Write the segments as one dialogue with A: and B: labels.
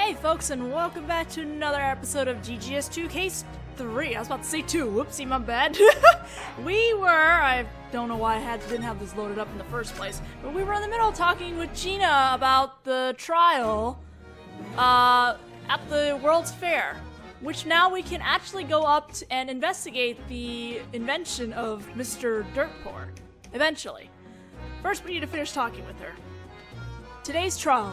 A: Hey folks, and welcome back to another episode of GGS2 Case 3. I was about to say 2. Whoopsie, my bad. I don't know why I didn't have this loaded up in the first place, but we were in the middle talking with Gina about the trial at the World's Fair, which now we can actually go up and investigate the invention of Mr. Dirtpour. Eventually. First, we need to finish talking with her. Today's trial.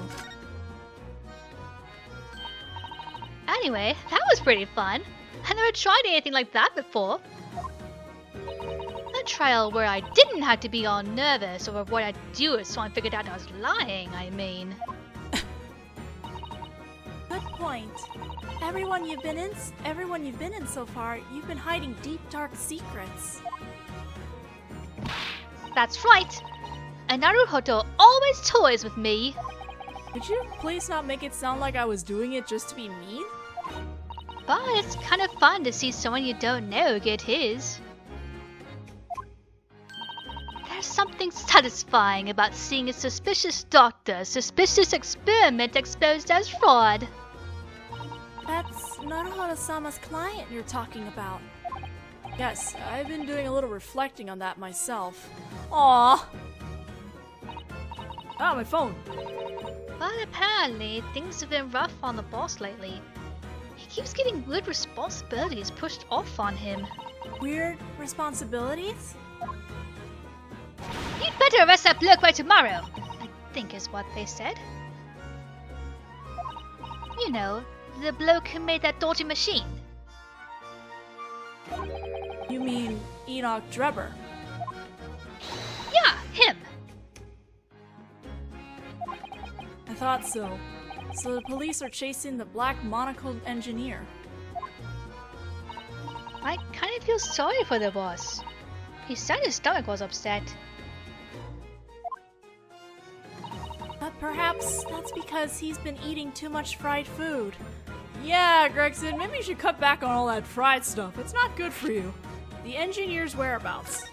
B: Anyway, that was pretty fun. I never tried anything like that before. A trial where I didn't have to be all nervous over what I'd do if someone figured out I was lying, I mean.
A: Good point. Everyone you've been in so far, you've been hiding deep, dark secrets.
B: That's right. And Naruhodō always toys with me.
A: Could you please not make it sound like I was doing it just to be mean?
B: But it's kind of fun to see someone you don't know get his. There's something satisfying about seeing a suspicious doctor's suspicious experiment exposed as fraud.
A: That's Naruhodō-sama's client you're talking about. Yes, I've been doing a little reflecting on that myself. Aww. Ah, my phone.
B: But apparently, things have been rough on the boss lately. He keeps getting weird responsibilities pushed off on him.
A: Weird responsibilities?
B: You'd better arrest that bloke by tomorrow, I think is what they said. You know, the bloke who made that dodgy machine.
A: You mean Enoch Drebber?
B: Yeah, him!
A: I thought so. So the police are chasing the black monocled engineer.
B: I kind of feel sorry for the boss. He said his stomach was upset.
A: But perhaps that's because he's been eating too much fried food. Yeah, Gregson, maybe you should cut back on all that fried stuff. It's not good for you. The engineer's whereabouts.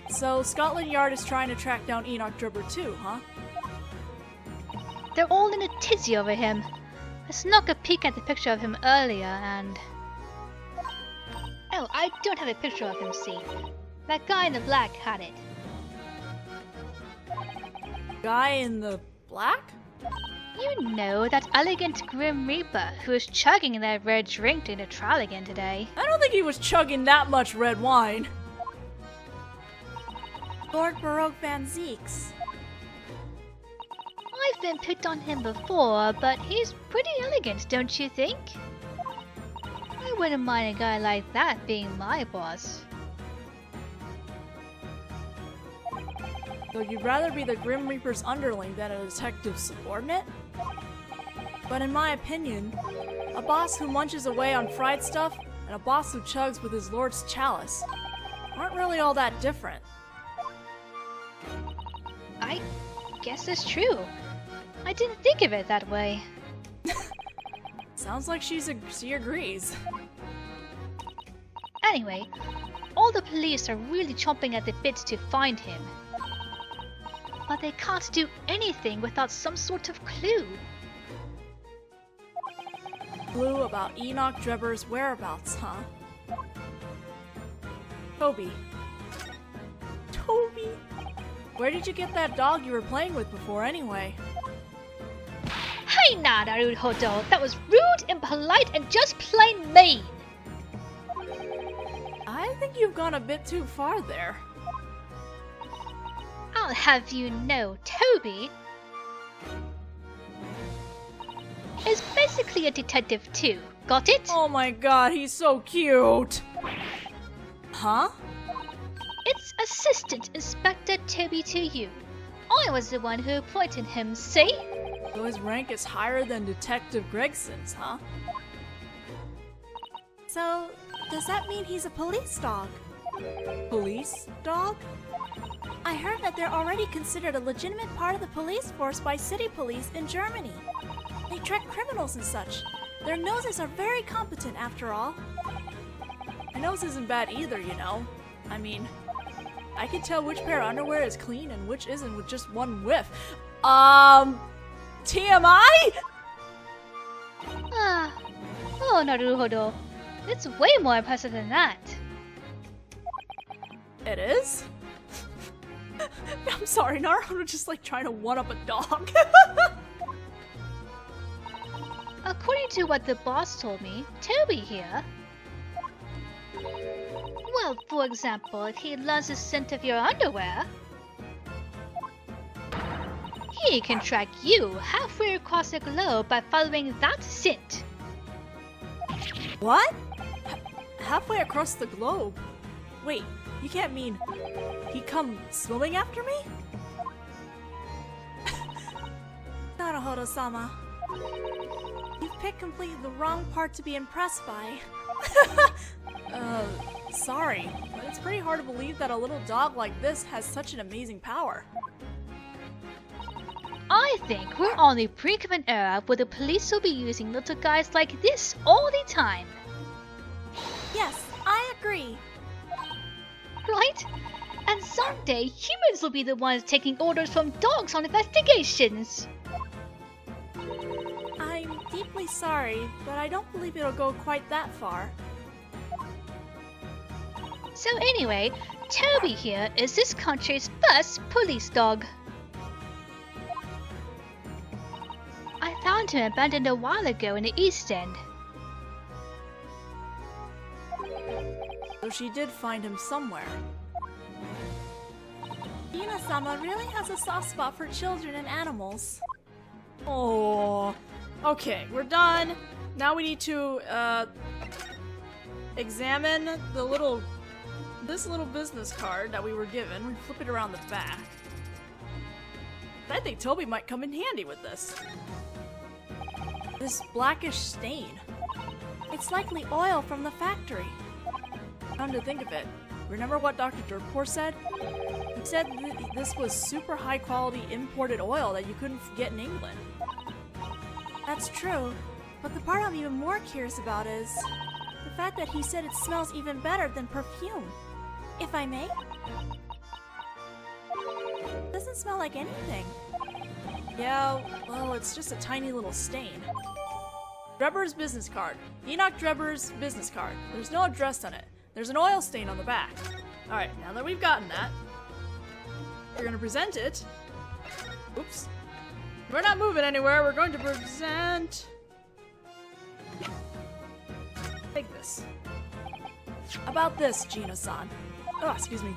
A: So Scotland Yard is trying to track down Enoch Drebber too, huh?
B: They're all in a tizzy over him. I snuck a peek at the picture of him earlier and... Oh, I don't have a picture of him, see. That guy in the black had it.
A: Guy in the black?
B: You know, that elegant Grim Reaper who was chugging that red drink during the trial again today.
A: I don't think he was chugging that much red wine. Lord Baroque Van Zeeks.
B: I've been picked on him before, but he's pretty elegant, don't you think? I wouldn't mind a guy like that being my boss.
A: So you'd rather be the Grim Reaper's underling than a detective's subordinate? But in my opinion, a boss who munches away on fried stuff and a boss who chugs with his lord's chalice aren't really all that different.
B: I guess that's true. I didn't think of it that way.
A: Sounds like she agrees.
B: Anyway, all the police are really chomping at the bit to find him. But they can't do anything without some sort of clue.
A: Clue about Enoch Drebber's whereabouts, huh? Toby. Toby? Where did you get that dog you were playing with before anyway?
B: Hey now, Naruhodō, that was rude, impolite, and just plain mean!
A: I think you've gone a bit too far there.
B: I'll have you know, Toby is basically a detective too. Got it?
A: Oh my god, he's so cute! Huh?
B: It's Assistant Inspector Toby to you. I was the one who appointed him, see?
A: So his rank is higher than Detective Gregson's, huh? So, does that mean he's a police dog? Police dog? I heard that they're already considered a legitimate part of the police force by city police in Germany. They track criminals and such. Their noses are very competent after all. My nose isn't bad either, you know. I mean, I can tell which pair of underwear is clean and which isn't with just one whiff. TMI?
B: Ah, oh, Naruhodō. It's way more impressive than that.
A: It is? I'm sorry, Naruhodo just like trying to one-up a dog.
B: According to what the boss told me, Toby here... Well, for example, if he learns the scent of your underwear... he can track you halfway across the globe by following that scent.
A: What? Halfway across the globe? Wait, you can't mean he come swimming after me? Naruhodo-sama, you've picked completely the wrong part to be impressed by. Sorry, but it's pretty hard to believe that a little dog like this has such an amazing power.
B: I think we're on the brink of an era where the police will be using little guys like this all the time.
A: Yes, I agree.
B: Right? And someday humans will be the ones taking orders from dogs on investigations.
A: I'm deeply sorry, but I don't believe it'll go quite that far.
B: So anyway, Toby here is this country's first police dog. I found him abandoned a while ago in the East End.
A: So she did find him somewhere. Gina-sama really has a soft spot for children and animals. Oh, okay, we're done. Now we need to examine this little business card that we were given. We flip it around the back. I think Toby might come in handy with this. This blackish stain. It's likely oil from the factory. Come to think of it, remember what Dr. Durpor said? He said this was super high quality imported oil that you couldn't get in England. That's true, but the part I'm even more curious about is the fact that he said it smells even better than perfume. If I may? It doesn't smell like anything. Yeah, well, it's just a tiny little stain. Drebber's business card. Enoch Drebber's business card. There's no address on it. There's an oil stain on the back. Alright, now that we've gotten that, we're gonna present it. Oops. We're not moving anywhere. We're going to present... Take this. About this, Gina-san. Oh, excuse me.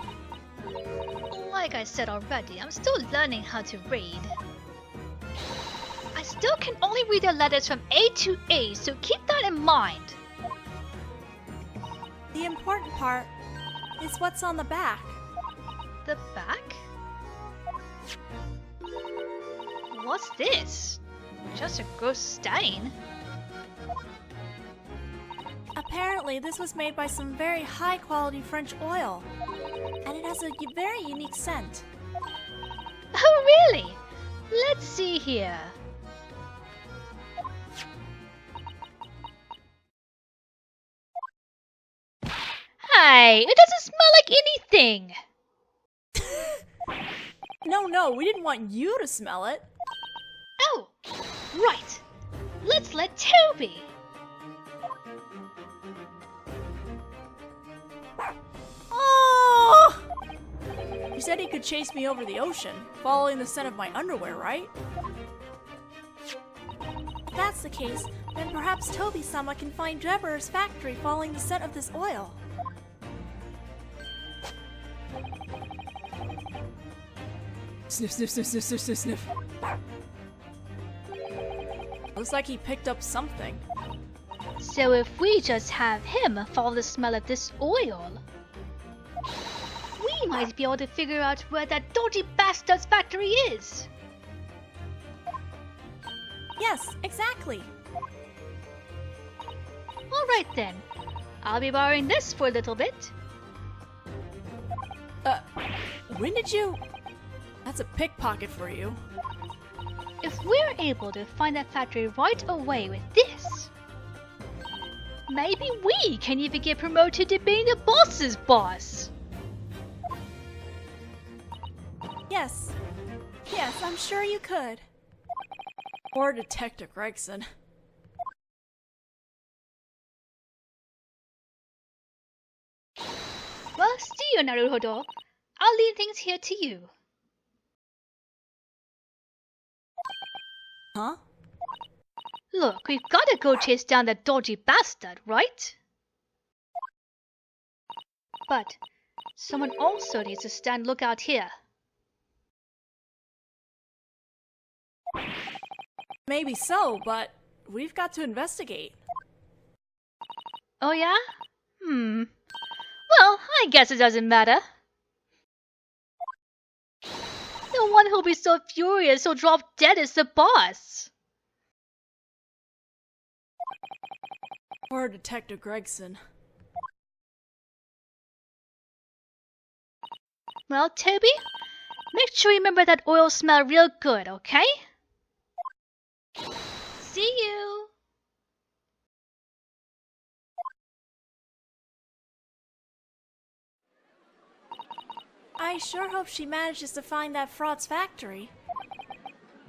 B: Like I said already, I'm still learning how to read. I still can only read the letters from A to A, so keep that in mind.
A: The important part is what's on the back.
B: The back? What's this? Just a gross stain.
A: Apparently, this was made by some very high-quality French oil, and it has a very unique scent.
B: Oh, really? Let's see here. Hey, it doesn't smell like anything!
A: No, we didn't want you to smell it.
B: Oh, right. Let's let Toby.
A: Oh! You said he could chase me over the ocean, following the scent of my underwear, right? If that's the case, then perhaps Toby-sama can find Drebber's factory following the scent of this oil. Sniff, sniff, sniff, sniff, sniff, sniff, sniff. Looks like he picked up something.
B: So if we just have him follow the smell of this oil, we might be able to figure out where that dodgy bastard's factory is.
A: Yes, exactly.
B: Alright then, I'll be borrowing this for a little bit.
A: When did you... That's a pickpocket for you.
B: If we're able to find that factory right away with this, maybe we can even get promoted to being the boss's boss.
A: Yes, I'm sure you could. Or Detective Gregson.
B: Well, see you, Naruhodō. I'll leave things here to you.
A: Huh?
B: Look, we've gotta go chase down that dodgy bastard, right? But someone also needs to stand lookout here.
A: Maybe so, but we've got to investigate.
B: Oh yeah? Well, I guess it doesn't matter. The one who'll be so furious he'll drop dead is the boss.
A: Or Detective Gregson.
B: Well, Toby, make sure you remember that oil smell real good, okay? See you!
A: I sure hope she manages to find that fraud's factory.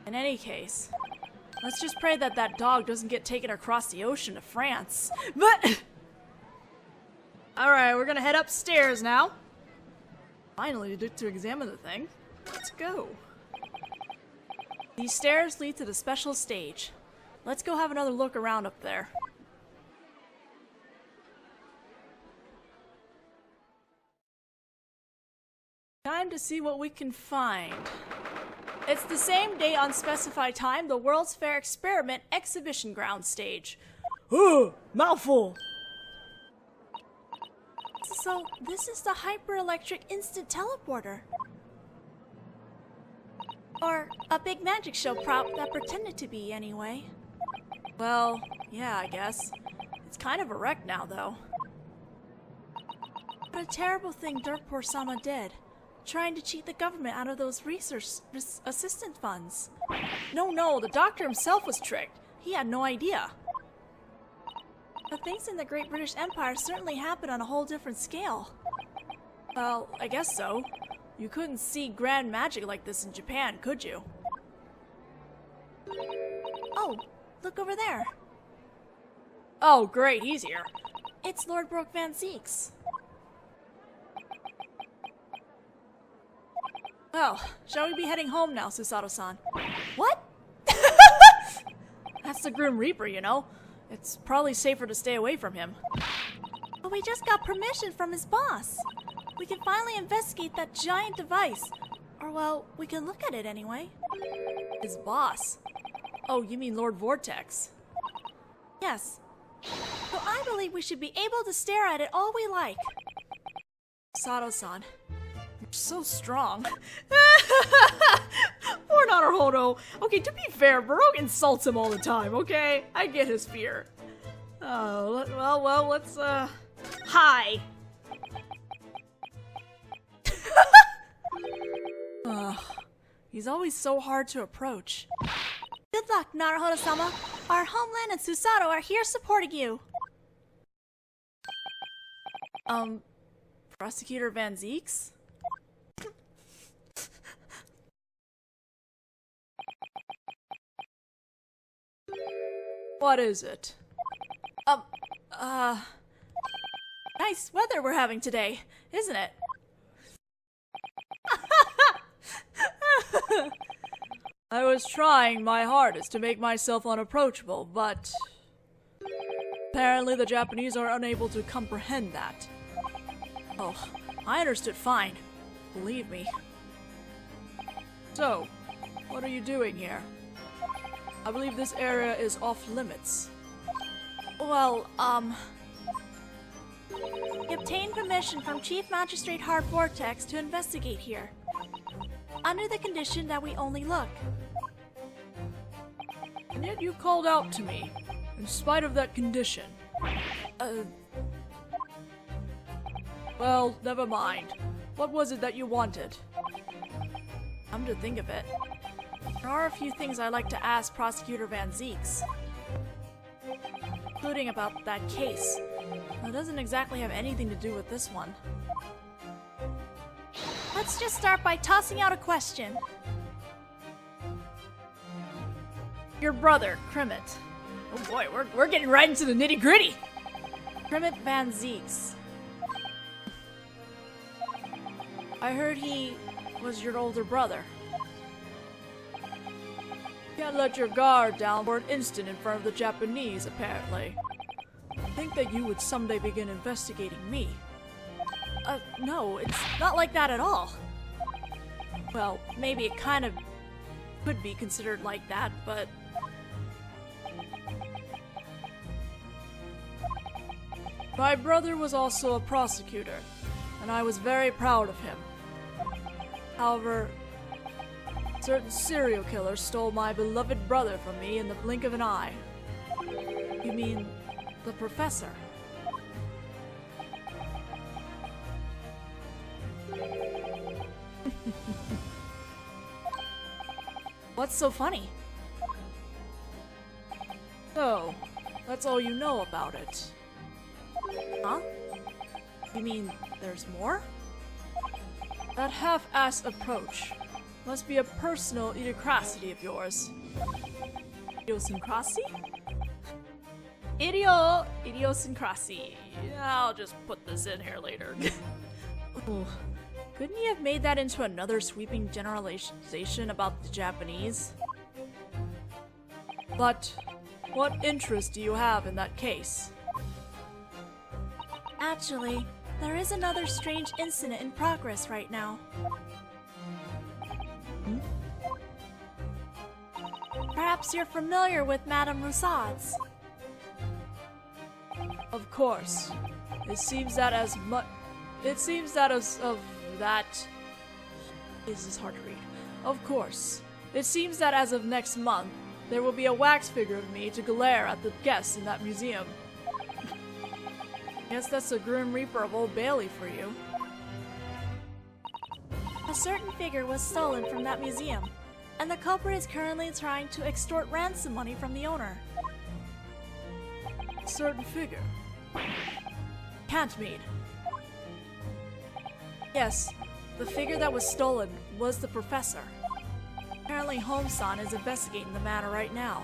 A: In any case, let's just pray that that dog doesn't get taken across the ocean to France. But... Alright, we're gonna head upstairs now. Finally, to examine the thing. Let's go. These stairs lead to the special stage. Let's go have another look around up there. Time to see what we can find. It's the same day on specified time, the World's Fair Experiment Exhibition Ground stage. Ooh, mouthful! So, this is the hyper-electric instant teleporter. Or a big magic show prop that pretended to be, anyway. Well, yeah, I guess. It's kind of a wreck now, though. What a terrible thing Dirtpour-sama did. Trying to cheat the government out of those research assistance funds. No, the doctor himself was tricked. He had no idea. But things in the Great British Empire certainly happened on a whole different scale. Well, I guess so. You couldn't see grand magic like this in Japan, could you? Oh, look over there. Oh, great, he's here. It's Lord Brook Van Zeeks. Well, shall we be heading home now, Susato-san? What? That's the Grim Reaper, you know. It's probably safer to stay away from him. But we just got permission from his boss. We can finally investigate that giant device. Or, well, we can look at it anyway. His boss? Oh, you mean Lord Vortex? Yes. So I believe we should be able to stare at it all we like. Sato-san, you're so strong. Poor Naruhodō. Okay, to be fair, Baroque insults him all the time, okay? I get his fear. Oh, well, let's, hi! He's always so hard to approach. Good luck, Naruhodō-sama. Our homeland and Susato are here supporting you. Prosecutor Van Zeeks? What is it? Nice weather we're having today, isn't it? I was trying my hardest to make myself unapproachable, but apparently the Japanese are unable to comprehend that. Oh, I understood fine. Believe me. So, what are you doing here? I believe this area is off limits. Well, we obtained permission from Chief Magistrate Hard Vortex to investigate here. Under the condition that we only look. And yet you called out to me, in spite of that condition. Well, never mind. What was it that you wanted? Come to think of it, there are a few things I'd like to ask Prosecutor Van Zeeks. Including about that case. It doesn't exactly have anything to do with this one. Let's just start by tossing out a question. your brother, Krimmit. Oh boy, we're getting right into the nitty-gritty. Krimmit Van Zeeks. I heard he was your older brother. Can't let your guard down for an instant in front of the Japanese, apparently. Think that you would someday begin investigating me. No, it's not like that at all. Well, maybe it kind of could be considered like that, but... My brother was also a prosecutor, and I was very proud of him. However, certain serial killers stole my beloved brother from me in the blink of an eye. You mean the professor? What's so funny? So, that's all you know about it. Huh? You mean there's more? That half-assed approach must be a personal idiosyncrasy of yours. Idiosyncrasy? Idiosyncrasy. I'll just put this in here later. Oh, couldn't you have made that into another sweeping generalization about the Japanese? But what interest do you have in that case? Actually, there is another strange incident in progress right now. Perhaps you're familiar with Madame Roussad's. Of course. It seems that as of that... This is hard to read. Of course. It seems that as of next month, there will be a wax figure of me to glare at the guests in that museum. Guess that's the Grim Reaper of Old Bailey for you. A certain figure was stolen from that museum, and the culprit is currently trying to extort ransom money from the owner. A certain figure? Can't mean. Yes, the figure that was stolen was the professor. Apparently Home-san is investigating the matter right now.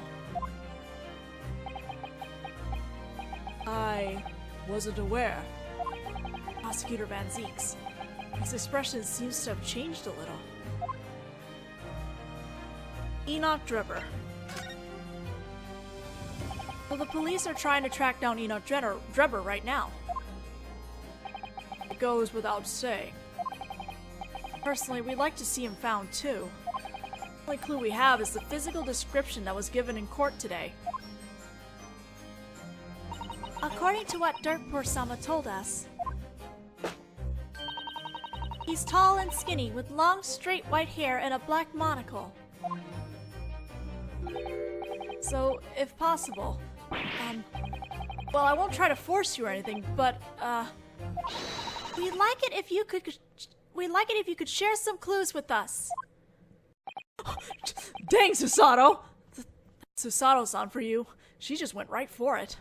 A: I wasn't aware. Prosecutor Van Zeeks. His expression seems to have changed a little. Enoch Drebber. Well, the police are trying to track down Enoch Drebber right now. It goes without saying. Personally, we'd like to see him found too. The only clue we have is the physical description that was given in court today. According to what Dirkpour-sama told us, he's tall and skinny with long, straight white hair and a black monocle. So, if possible, well, I won't try to force you or anything, but, we'd like it if you could share some clues with us. Dang, Susato! That's Susato-san for you. She just went right for it.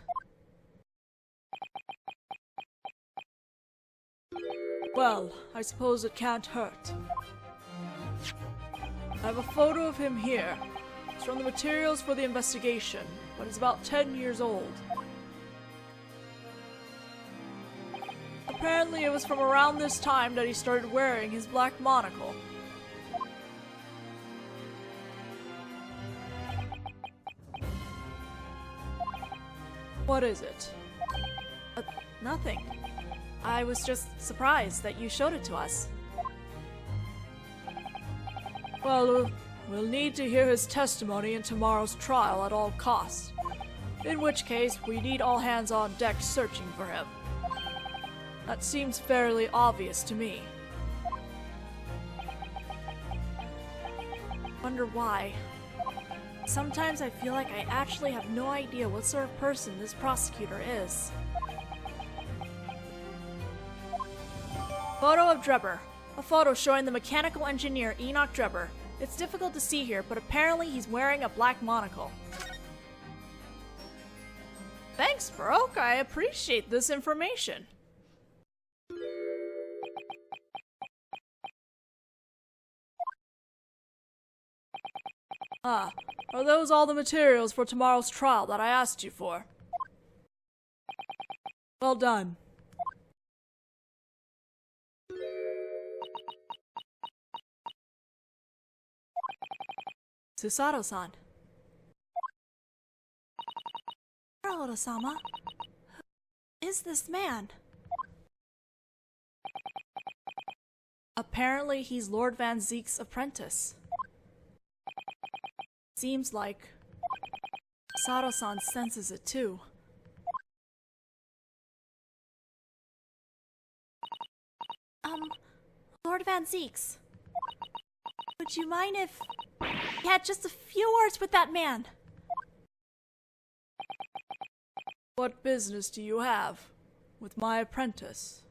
A: Well, I suppose it can't hurt. I have a photo of him here. It's from the materials for the investigation, but it's about 10 years old. Apparently it was from around this time that he started wearing his black monocle. What is it? Nothing. I was just surprised that you showed it to us. Well, we'll need to hear his testimony in tomorrow's trial at all costs. In which case, we need all hands on deck searching for him. That seems fairly obvious to me. Wonder why. Sometimes I feel like I actually have no idea what sort of person this prosecutor is. Photo of Drebber. A photo showing the mechanical engineer Enoch Drebber. It's difficult to see here, but apparently he's wearing a black monocle. Thanks, Baroque. I appreciate this information. Are those all the materials for tomorrow's trial that I asked you for? Well done. Susato-san. Naruhodō-sama. Who is this man? Apparently he's Lord Van Zeek's apprentice. Seems like Sato-san senses it too. Lord Van Zeek's. Would you mind if you had just a few words with that man? What business do you have with my apprentice?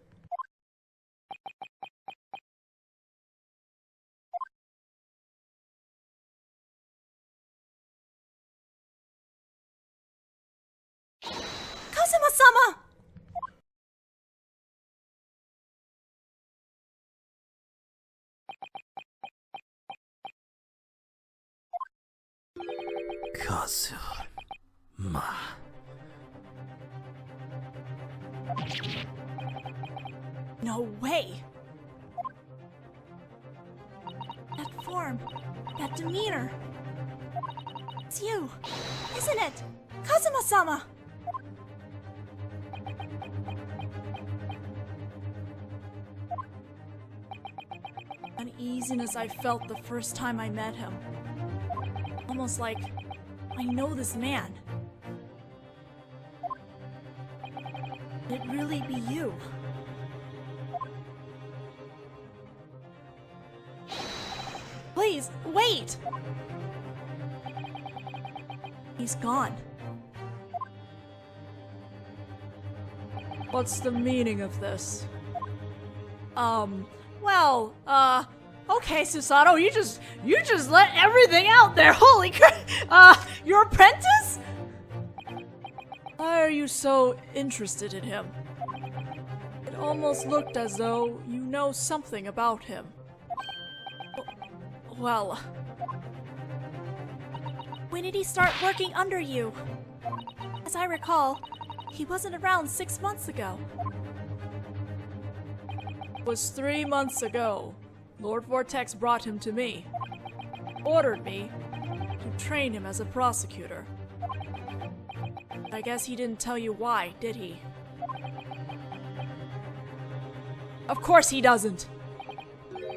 A: Kazuma-sama!
C: Kazuma.
A: No way! That form, that demeanor. It's you, isn't it? Kazuma-sama! Uneasiness I felt the first time I met him. Almost like I know this man. Could it really be you? Please, wait! He's gone. What's the meaning of this? Okay, Susato, you just let everything out there. Holy crap! Your apprentice? Why are you so interested in him? It almost looked as though you know something about him. Well, when did he start working under you? As I recall, he wasn't around 6 months ago. It was 3 months ago. Lord Vortex brought him to me. Ordered me to train him as a prosecutor. I guess he didn't tell you why, did he? Of course he doesn't!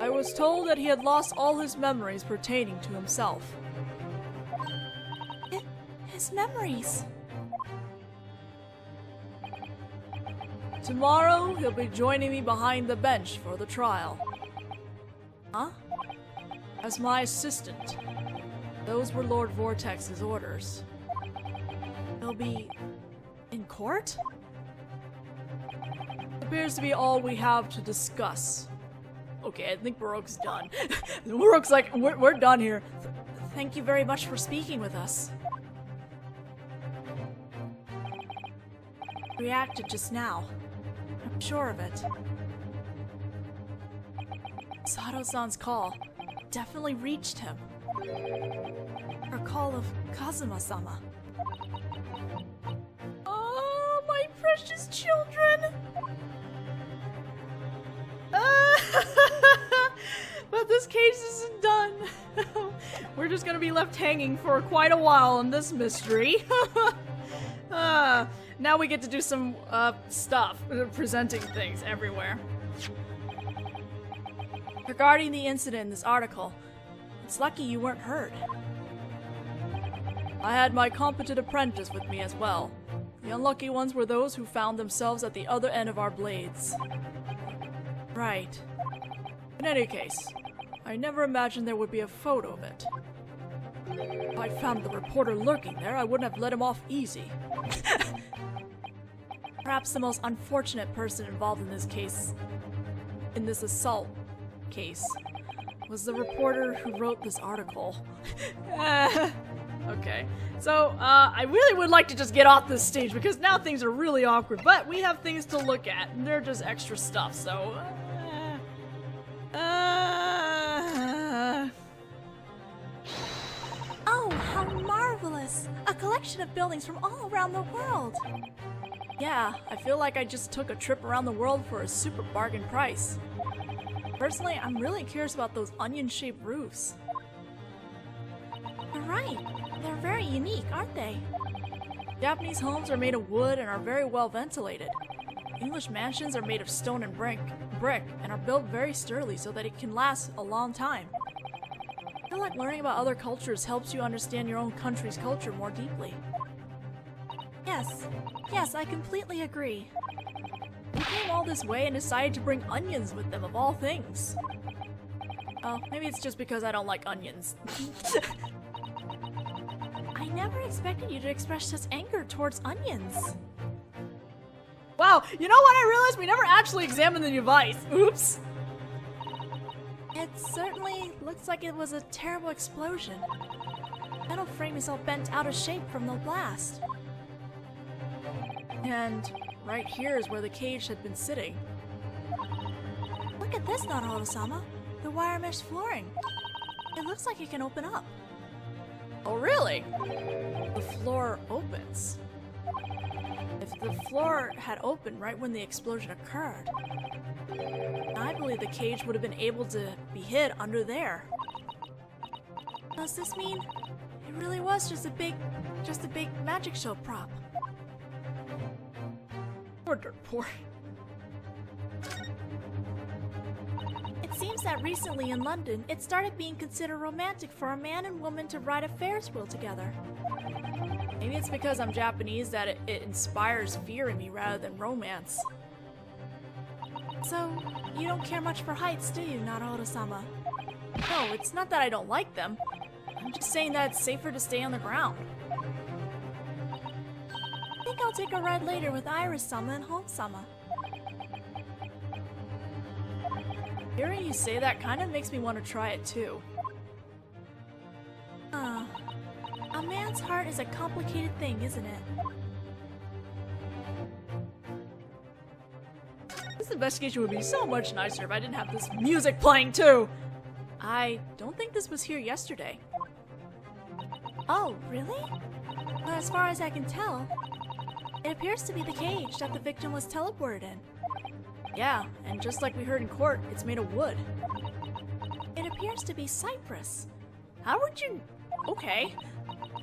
A: I was told that he had lost all his memories pertaining to himself. His memories? Tomorrow, he'll be joining me behind the bench for the trial. Huh? As my assistant. Those were Lord Vortex's orders. He'll be in court? Appears to be all we have to discuss. Okay, I think Baroque's done. Baroque's like, we're done here. Thank you very much for speaking with us. Reacted just now. I'm sure of it. Sato-san's call definitely reached him. Her call of Kazuma-sama. Oh, my precious children! But this case isn't done. We're just gonna be left hanging for quite a while on this mystery. Now we get to do some stuff, presenting things everywhere. Regarding the incident in this article, it's lucky you weren't hurt. I had my competent apprentice with me as well. The unlucky ones were those who found themselves at the other end of our blades. Right. In any case, I never imagined there would be a photo of it. If I'd found the reporter lurking there, I wouldn't have let him off easy. Perhaps the most unfortunate person involved in this case, in this assault case, was the reporter who wrote this article. Okay, so I really would like to just get off this stage because now things are really awkward, but we have things to look at and they're just extra stuff, so
D: Oh, how
A: Metropolis, a collection of buildings from all around the world. Yeah, I feel like I just took a trip around the world for a super bargain price. Personally, I'm really curious about those onion-shaped roofs. You're right. They're very unique, aren't they? Japanese homes are made of wood and are very well ventilated. English mansions are made of stone and brick and are built very sturdily so that it can last a long time. I feel like learning about other cultures helps you understand your own country's culture more deeply. Yes, I completely agree. We came all this way and decided to bring onions with them, of all things. Oh, maybe it's just because I don't like onions. I never expected you to express such anger towards onions. Wow, you know what? I realized we never actually examined the device. Oops. It certainly looks like it was a terrible explosion. The metal frame is all bent out of shape from the blast. And right here is where the cage had been sitting. Look at this, Naruhodō-sama. The wire mesh flooring. It looks like it can open up. Oh, really? The floor opens. If the floor had opened right when the explosion occurred, I believe the cage would have been able to be hid under there. Does this mean it really was just a big magic show prop? Poor. It seems that recently in London, it started being considered romantic for a man and woman to ride a Ferris wheel together. Maybe it's because I'm Japanese that it inspires fear in me rather than romance. So, you don't care much for heights, do you, Naruhodō-sama? No, it's not that I don't like them. I'm just saying that it's safer to stay on the ground. I think I'll take a ride later with Iris-sama and Home-sama. Hearing you say that kind of makes me want to try it too. A man's heart is a complicated thing, isn't it? This investigation would be so much nicer if I didn't have this music playing too! I don't think this was here yesterday. Oh, really? Well, as far as I can tell, it appears to be the cage that the victim was teleported in. Yeah, and just like we heard in court, it's made of wood. It appears to be cypress. How would you... Okay.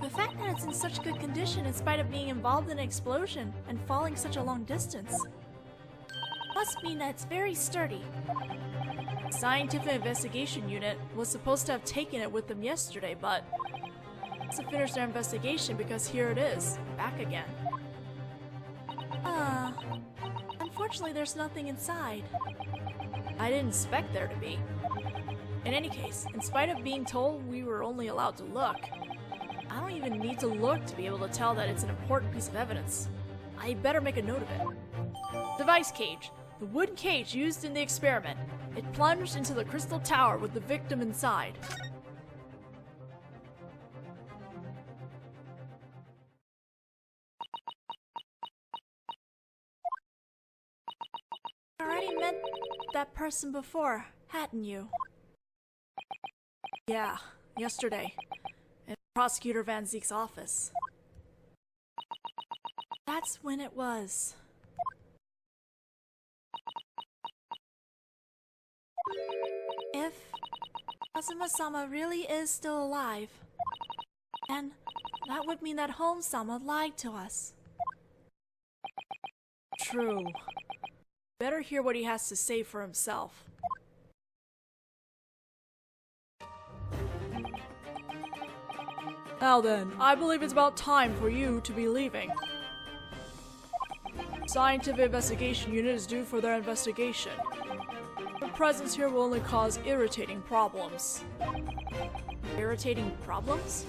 A: The fact that it's in such good condition in spite of being involved in an explosion and falling such a long distance must mean that it's very sturdy. The Scientific Investigation Unit was supposed to have taken it with them yesterday, but to finish their investigation because here it is, back again. Unfortunately, there's nothing inside. I didn't expect there to be. In any case, in spite of being told we were only allowed to look, I don't even need to look to be able to tell that it's an important piece of evidence. I better make a note of it. Device cage. The wooden cage used in the experiment. It plunged into the crystal tower with the victim inside. You already met that person before, hadn't you? Yeah, yesterday. In Prosecutor Van Zeek's office. That's when it was. If Azuma-sama really is still alive, then that would mean that Home-sama lied to us. True. Better hear what he has to say for himself. Now then, I believe it's about time for you to be leaving. Scientific Investigation Unit is due for their investigation. Your presence here will only cause irritating problems. Irritating problems?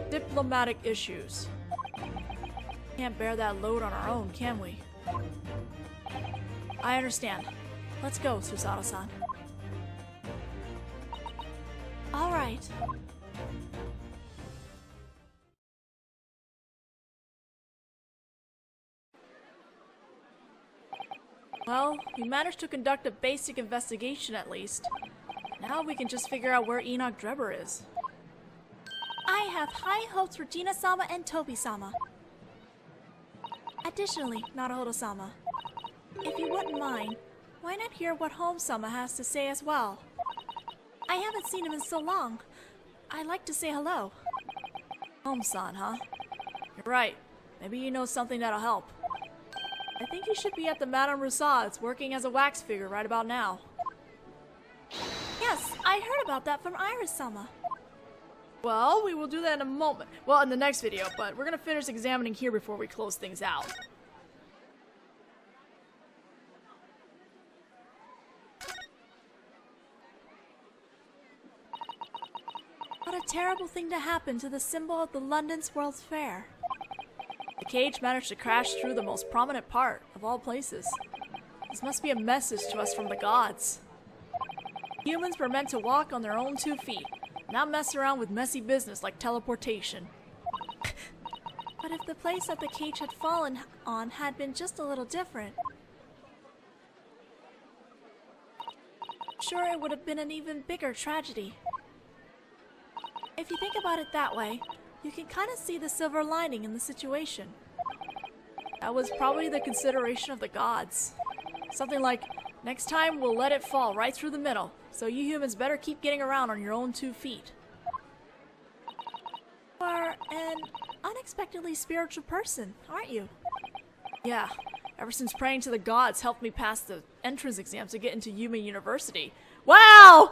A: Diplomatic issues. Can't bear that load on our own, can we? I understand. Let's go, Susato-san. Alright. Well, we managed to conduct a basic investigation at least. Now we can just figure out where Enoch Drebber is. I have high hopes for Gina-sama and Tobi-sama. Additionally, Naruhodō-sama, if you wouldn't mind, why not hear what Home-sama has to say as well? I haven't seen him in so long. I'd like to say hello. Home-san, huh? You're right. Maybe you know something that'll help. I think you should be at the Madame Rousseau's working as a wax figure right about now. Yes, I heard about that from Iris-sama. Well, we will do that in a moment. Well, in the next video, but we're gonna finish examining here before we close things out. What a terrible thing to happen to the symbol of the London's World's Fair. The cage managed to crash through the most prominent part, of all places. This must be a message to us from the gods. Humans were meant to walk on their own 2 feet, not mess around with messy business like teleportation. But if the place that the cage had fallen on had been just a little different, sure it would have been an even bigger tragedy. If you think about it that way, you can kind of see the silver lining in the situation. That was probably the consideration of the gods. Something like, next time we'll let it fall right through the middle, so you humans better keep getting around on your own 2 feet. You are an unexpectedly spiritual person, aren't you? Yeah, ever since praying to the gods helped me pass the entrance exams to get into Yuma University. Wow!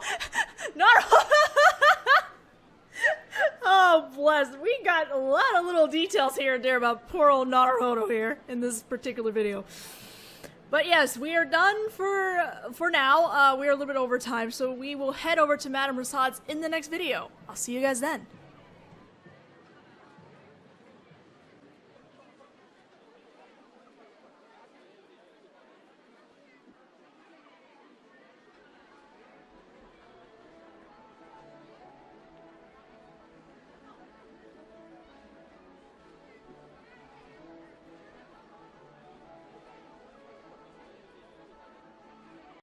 A: Oh, bless. We got a lot of little details here and there about poor old Naruhodō here in this particular video. But yes, we are done for now. We are a little bit over time, so we will head over to Madame Rousseau's in the next video. I'll see you guys then.